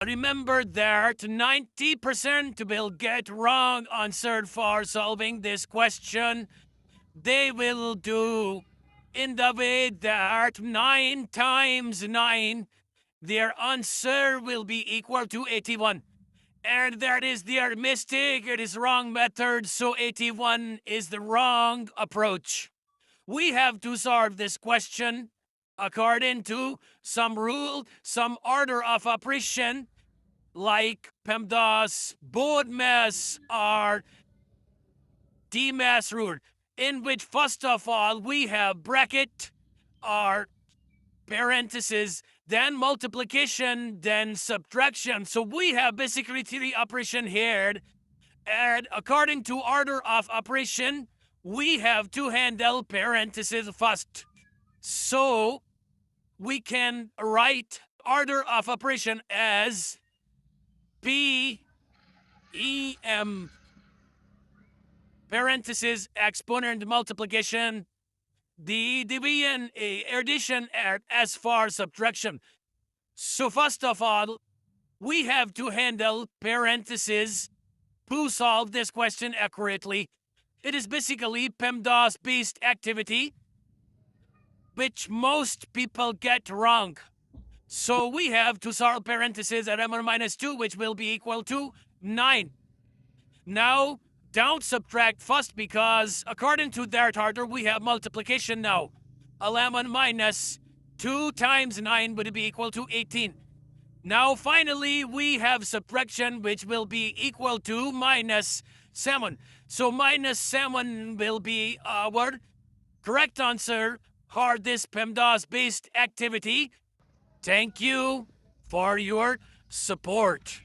Remember that 90% will get wrong answer for solving this question. They will do in the way that 9 times 9, their answer will be equal to 81. And that is their mistake. It is wrong method, so 81 is the wrong approach. We have to solve this question according to some rule, some order of operation, like Pemdas, BODMAS, or DMAS rule, in which first of all we have bracket or parentheses, then multiplication, then subtraction. So we have basically three operation here. And according to order of operation, we have to handle parentheses first. So we can write order of operation as P E M parentheses exponent multiplication, the division addition as for subtraction. So first of all, we have to handle parentheses to solve this question accurately. It is basically PEMDAS-based activity, which most people get wrong. So we have to solve parentheses at m minus 2, which will be equal to 9. Now, don't subtract first because according to that order, we have multiplication now. 11 minus 2 times 9 would be equal to 18. Now, finally, we have subtraction, which will be equal to minus 7. So minus 7 will be our correct answer for this PEMDAS-based activity. Thank you for your support.